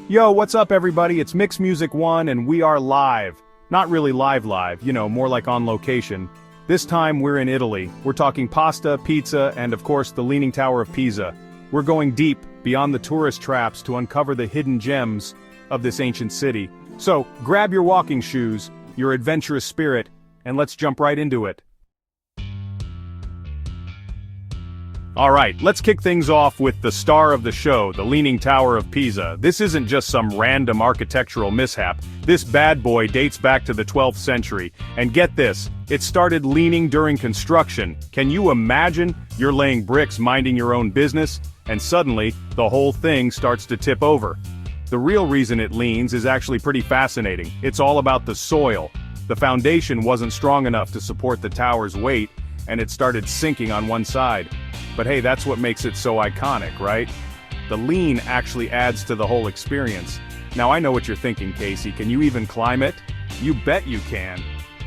Yo, what's up everybody? It's Mix Music 1 and we are live. Not really live, more like on location. This time we're in Italy. We're talking pasta, pizza, and of course the Leaning Tower of Pisa. We're going deep, beyond the tourist traps to uncover the hidden gems of this ancient city. So, grab your walking shoes, your adventurous spirit, and let's jump right into it. Alright, let's kick things off with the star of the show, the Leaning Tower of Pisa. This isn't just some random architectural mishap. This bad boy dates back to the 12th century. And get this, it started leaning during construction. Can you imagine? You're laying bricks minding your own business, and suddenly, the whole thing starts to tip over. The real reason it leans is actually pretty fascinating. It's all about the soil. The foundation wasn't strong enough to support the tower's weight, and it started sinking on one side. But hey, that's what makes it so iconic, right? The lean actually adds to the whole experience. Now I know what you're thinking, Casey. Can you even climb it? You bet you can.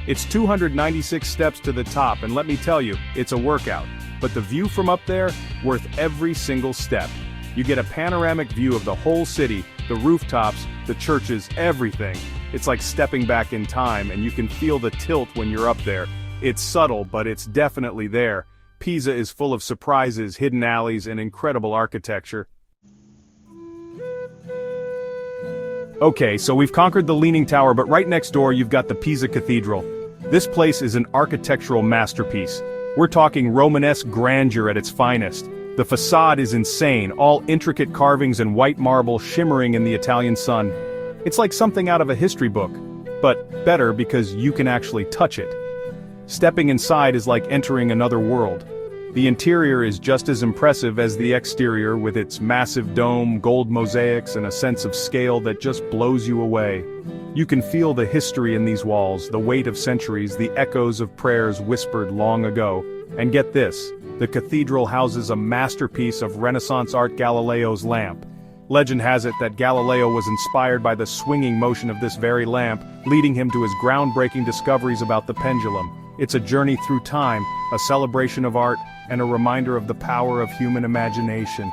It's 296 steps to the top, and let me tell you, it's a workout. But the view from up there, worth every single step. You get a panoramic view of the whole city, the rooftops, the churches, everything. It's like stepping back in time, and you can feel the tilt when you're up there. It's subtle, but it's definitely there. Pisa is full of surprises, hidden alleys, and incredible architecture. Okay, so we've conquered the Leaning Tower, but right next door you've got the Pisa Cathedral. This place is an architectural masterpiece. We're talking Romanesque grandeur at its finest. The facade is insane, all intricate carvings and white marble shimmering in the Italian sun. It's like something out of a history book, but better because you can actually touch it. Stepping inside is like entering another world. The interior is just as impressive as the exterior, with its massive dome, gold mosaics, and a sense of scale that just blows you away. You can feel the history in these walls, the weight of centuries, the echoes of prayers whispered long ago. And get this, the cathedral houses a masterpiece of Renaissance art, Galileo's lamp. Legend has it that Galileo was inspired by the swinging motion of this very lamp, leading him to his groundbreaking discoveries about the pendulum. It's a journey through time, a celebration of art, and a reminder of the power of human imagination.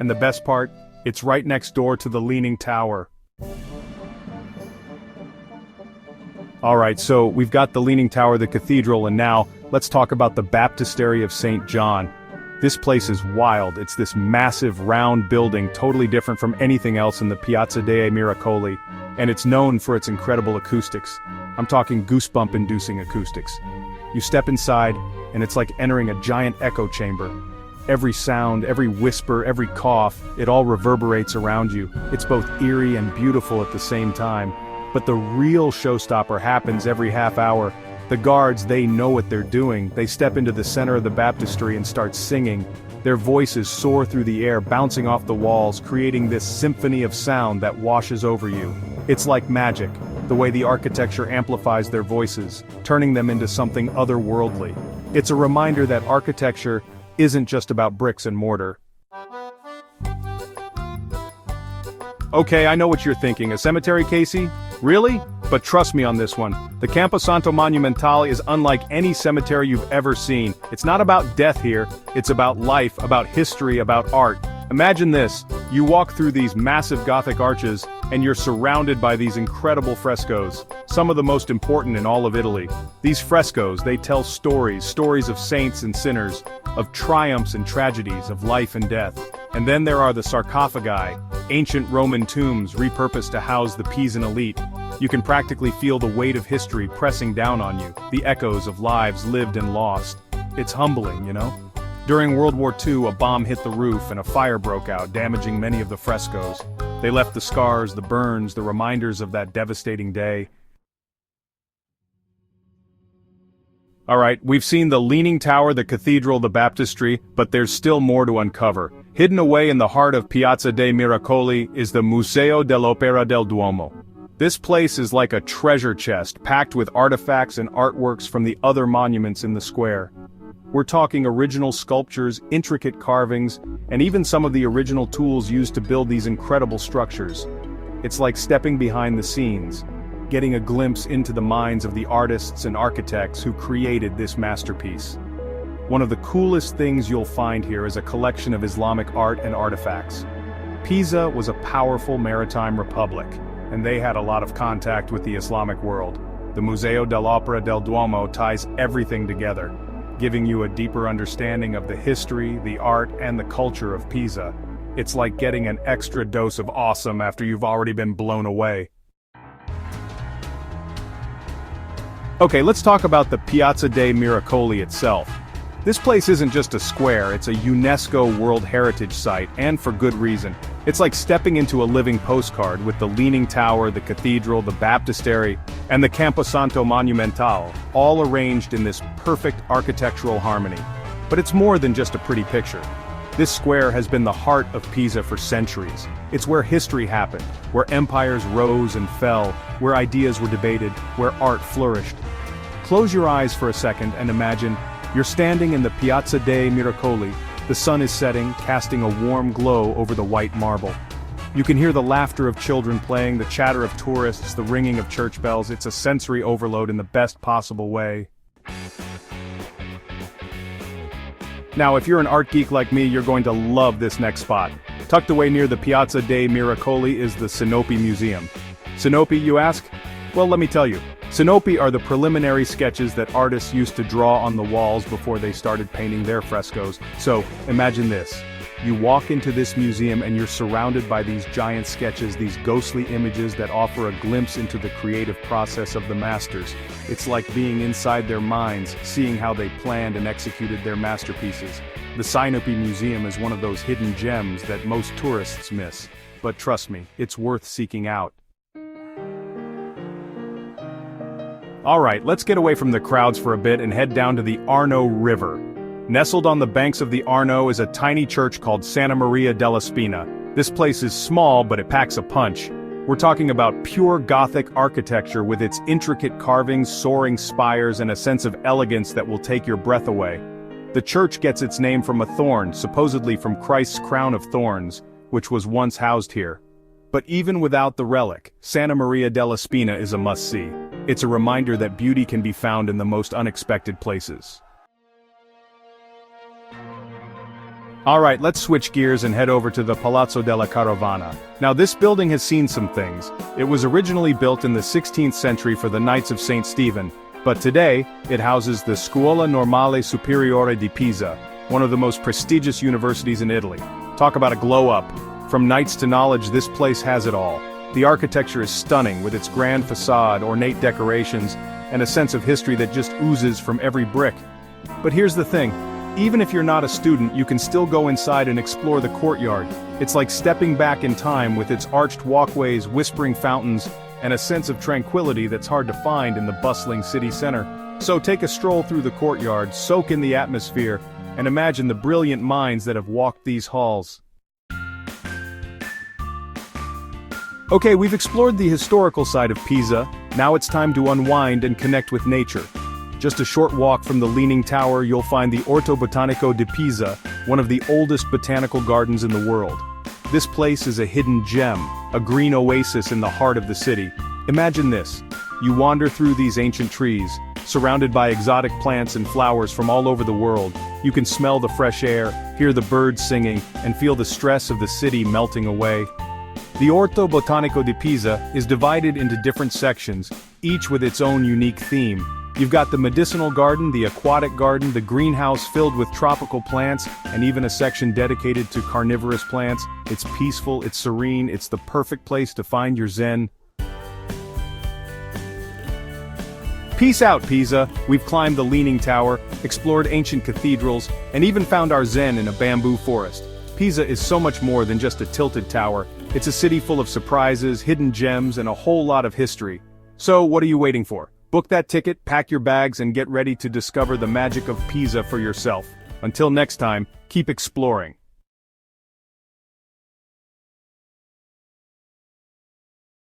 And the best part? It's right next door to the Leaning Tower. Alright, so we've got the Leaning Tower, the cathedral, and now, let's talk about the Baptistery of St. John. This place is wild. It's this massive round building, totally different from anything else in the Piazza dei Miracoli, and it's known for its incredible acoustics. I'm talking goosebump-inducing acoustics. You step inside, and it's like entering a giant echo chamber. Every sound, every whisper, every cough, it all reverberates around you. It's both eerie and beautiful at the same time. But the real showstopper happens every half hour. The guards, they know what they're doing. They step into the center of the baptistry and start singing. Their voices soar through the air, bouncing off the walls, creating this symphony of sound that washes over you. It's like magic, the way the architecture amplifies their voices, turning them into something otherworldly. It's a reminder that architecture isn't just about bricks and mortar. Okay, I know what you're thinking. A cemetery, Casey? Really? But trust me on this one. The Camposanto Monumentale is unlike any cemetery you've ever seen. It's not about death here, it's about life, about history, about art. Imagine this, you walk through these massive Gothic arches, and you're surrounded by these incredible frescoes, some of the most important in all of Italy. These frescoes, they tell stories of saints and sinners, of triumphs and tragedies, of life and death. And then there are the sarcophagi, ancient Roman tombs repurposed to house the Pisan elite. You can practically feel the weight of history pressing down on you, the echoes of lives lived and lost. It's humbling, you know? During World War II, a bomb hit the roof and a fire broke out, damaging many of the frescoes. They left the scars, the burns, the reminders of that devastating day. Alright, we've seen the Leaning Tower, the cathedral, the baptistry, but there's still more to uncover. Hidden away in the heart of Piazza dei Miracoli is the Museo dell'Opera del Duomo. This place is like a treasure chest, packed with artifacts and artworks from the other monuments in the square. We're talking original sculptures, intricate carvings, and even some of the original tools used to build these incredible structures. It's like stepping behind the scenes, getting a glimpse into the minds of the artists and architects who created this masterpiece. One of the coolest things you'll find here is a collection of Islamic art and artifacts. Pisa was a powerful maritime republic, and they had a lot of contact with the Islamic world. The Museo dell'Opera del Duomo ties everything together, giving you a deeper understanding of the history, the art, and the culture of Pisa. It's like getting an extra dose of awesome after you've already been blown away. Okay, let's talk about the Piazza dei Miracoli itself. This place isn't just a square, it's a UNESCO World Heritage Site, and for good reason. It's like stepping into a living postcard with the Leaning Tower, the cathedral, the baptistry, and the Camposanto Monumental, all arranged in this perfect architectural harmony. But it's more than just a pretty picture. This square has been the heart of Pisa for centuries. It's where history happened, where empires rose and fell, where ideas were debated, where art flourished. Close your eyes for a second and imagine you're standing in the Piazza dei Miracoli. The sun is setting, casting a warm glow over the white marble. You can hear the laughter of children playing, the chatter of tourists, the ringing of church bells. It's a sensory overload in the best possible way. Now, if you're an art geek like me, you're going to love this next spot. Tucked away near the Piazza dei Miracoli is the Sinopi Museum. Sinopi, you ask? Well, let me tell you. Sinopi are the preliminary sketches that artists used to draw on the walls before they started painting their frescoes. So, imagine this. You walk into this museum and you're surrounded by these giant sketches, these ghostly images that offer a glimpse into the creative process of the masters. It's like being inside their minds, seeing how they planned and executed their masterpieces. The Sinopi Museum is one of those hidden gems that most tourists miss. But trust me, it's worth seeking out. Alright, let's get away from the crowds for a bit and head down to the Arno River. Nestled on the banks of the Arno is a tiny church called Santa Maria della Spina. This place is small, but it packs a punch. We're talking about pure Gothic architecture with its intricate carvings, soaring spires, and a sense of elegance that will take your breath away. The church gets its name from a thorn, supposedly from Christ's crown of thorns, which was once housed here. But even without the relic, Santa Maria della Spina is a must-see. It's a reminder that beauty can be found in the most unexpected places. Alright, let's switch gears and head over to the Palazzo della Carovana. Now this building has seen some things. It was originally built in the 16th century for the Knights of St. Stephen, but today, it houses the Scuola Normale Superiore di Pisa, one of the most prestigious universities in Italy. Talk about a glow-up. From knights to knowledge, this place has it all. The architecture is stunning with its grand facade, ornate decorations, and a sense of history that just oozes from every brick. But here's the thing. Even if you're not a student, you can still go inside and explore the courtyard. It's like stepping back in time with its arched walkways, whispering fountains, and a sense of tranquility that's hard to find in the bustling city center. So take a stroll through the courtyard, soak in the atmosphere, and imagine the brilliant minds that have walked these halls. Okay, we've explored the historical side of Pisa. Now it's time to unwind and connect with nature. Just a short walk from the Leaning Tower, you'll find the Orto Botanico di Pisa, one of the oldest botanical gardens in the world. This place is a hidden gem, a green oasis in the heart of the city. Imagine this. You wander through these ancient trees, surrounded by exotic plants and flowers from all over the world. You can smell the fresh air, hear the birds singing, and feel the stress of the city melting away. The Orto Botanico di Pisa is divided into different sections, each with its own unique theme. You've got the medicinal garden, the aquatic garden, the greenhouse filled with tropical plants, and even a section dedicated to carnivorous plants. It's peaceful, it's serene, it's the perfect place to find your zen. Peace out, Pisa. We've climbed the Leaning Tower, explored ancient cathedrals, and even found our zen in a bamboo forest. Pisa is so much more than just a tilted tower. It's a city full of surprises, hidden gems, and a whole lot of history. So, what are you waiting for? Book that ticket, pack your bags, and get ready to discover the magic of Pisa for yourself. Until next time, keep exploring.